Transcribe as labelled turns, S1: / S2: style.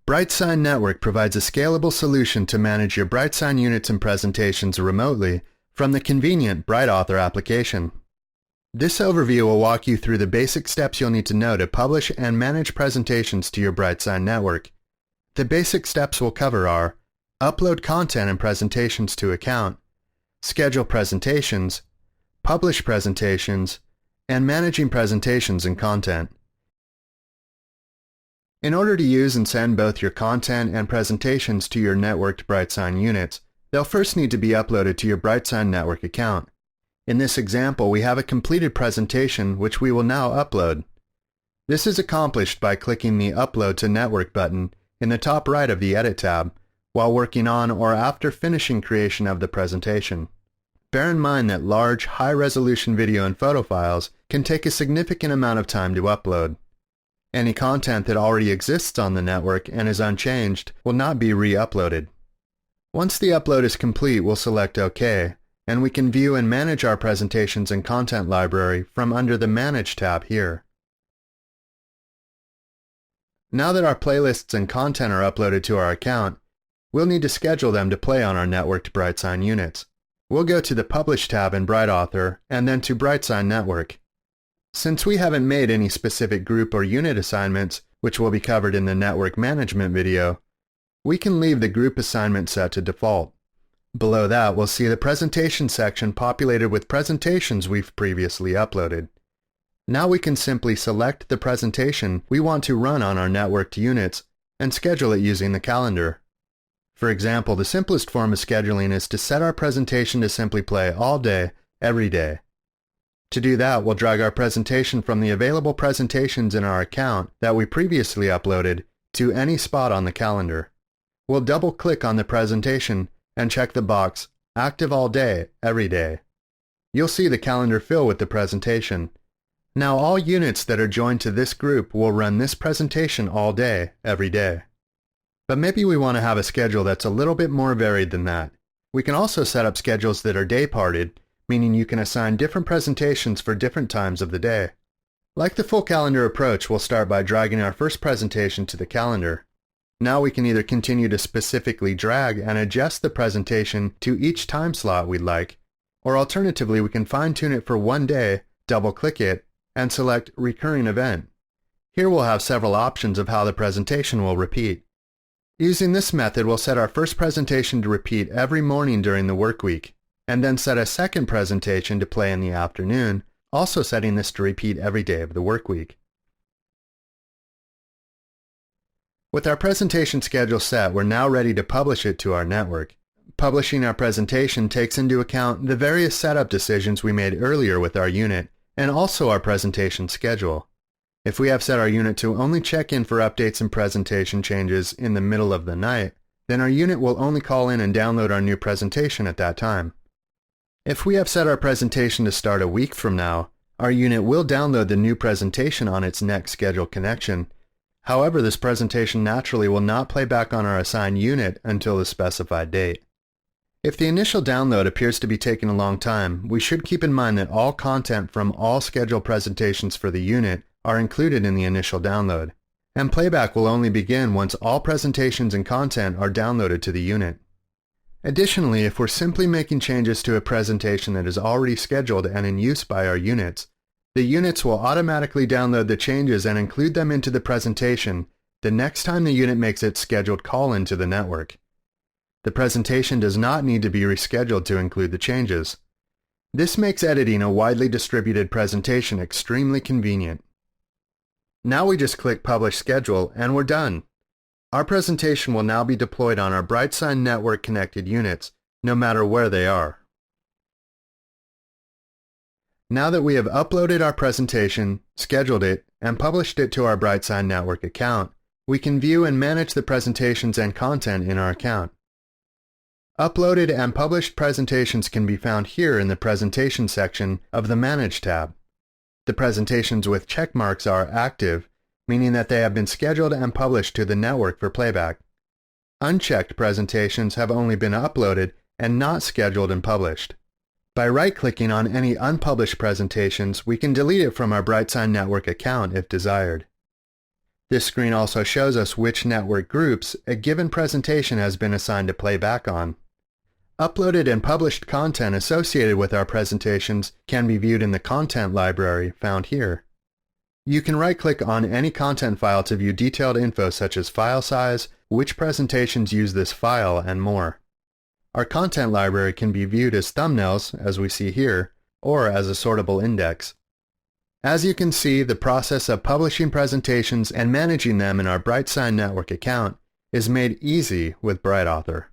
S1: BrightSign Network provides a scalable solution to manage your BrightSign units and presentations remotely from the convenient BrightAuthor application. This overview will walk you through the basic steps you'll need to know to publish and manage presentations to your BrightSign network. The basic steps we'll cover are upload content and presentations to account, schedule presentations, publish presentations, and managing presentations and content. In order to use and send both your content and presentations to your networked BrightSign units, they'll first need to be uploaded to your BrightSign network account. In this example, we have a completed presentation which we will now upload. This is accomplished by clicking the Upload to Network button in the top right of the Edit tab while working on or after finishing creation of the presentation. Bear in mind that large, high-resolution video and photo files can take a significant amount of time to upload. Any content that already exists on the network and is unchanged will not be re-uploaded. Once the upload is complete, we'll select OK, and we can view and manage our presentations and content library from under the Manage tab here. Now that our playlists and content are uploaded to our account, we'll need to schedule them to play on our networked BrightSign units. We'll go to the Publish tab in BrightAuthor and then to BrightSign Network. Since we haven't made any specific group or unit assignments, which will be covered in the network management video, we can leave the group assignment set to default. Below that, we'll see the presentation section populated with presentations we've previously uploaded. Now we can simply select the presentation we want to run on our networked units and schedule it using the calendar. For example, the simplest form of scheduling is to set our presentation to simply play all day, every day. To do that, we'll drag our presentation from the available presentations in our account that we previously uploaded to any spot on the calendar. We'll double-click on the presentation and check the box Active All Day, Every Day. You'll see the calendar fill with the presentation. Now all units that are joined to this group will run this presentation all day, every day. But maybe we want to have a schedule that's a little bit more varied than that. We can also set up schedules that are day-parted, meaning you can assign different presentations for different times of the day. Like the full calendar approach, we'll start by dragging our first presentation to the calendar. Now we can either continue to specifically drag and adjust the presentation to each time slot we'd like, or alternatively we can fine-tune it for one day, double-click it, and select Recurring Event. Here we'll have several options of how the presentation will repeat. Using this method, we'll set our first presentation to repeat every morning during the work week, and then set a second presentation to play in the afternoon, also setting this to repeat every day of the work week. With our presentation schedule set, we're now ready to publish it to our network. Publishing our presentation takes into account the various setup decisions we made earlier with our unit, and also our presentation schedule. If we have set our unit to only check in for updates and presentation changes in the middle of the night, then our unit will only call in and download our new presentation at that time. If we have set our presentation to start a week from now, our unit will download the new presentation on its next scheduled connection. However, this presentation naturally will not play back on our assigned unit until the specified date. If the initial download appears to be taking a long time, we should keep in mind that all content from all scheduled presentations for the unit are included in the initial download, and playback will only begin once all presentations and content are downloaded to the unit. Additionally, if we're simply making changes to a presentation that is already scheduled and in use by our units, the units will automatically download the changes and include them into the presentation the next time the unit makes its scheduled call into the network. The presentation does not need to be rescheduled to include the changes. This makes editing a widely distributed presentation extremely convenient. Now we just click Publish Schedule and we're done. Our presentation will now be deployed on our BrightSign network connected units, no matter where they are. Now that we have uploaded our presentation, scheduled it, and published it to our BrightSign network account, we can view and manage the presentations and content in our account. Uploaded and published presentations can be found here in the Presentation section of the Manage tab. The presentations with check marks are active, meaning that they have been scheduled and published to the network for playback. Unchecked presentations have only been uploaded and not scheduled and published. By right-clicking on any unpublished presentations, we can delete it from our BrightSign network account if desired. This screen also shows us which network groups a given presentation has been assigned to play back on. Uploaded and published content associated with our presentations can be viewed in the content library found here. You can right-click on any content file to view detailed info such as file size, which presentations use this file, and more. Our content library can be viewed as thumbnails, as we see here, or as a sortable index. As you can see, the process of publishing presentations and managing them in our BrightSign network account is made easy with BrightAuthor.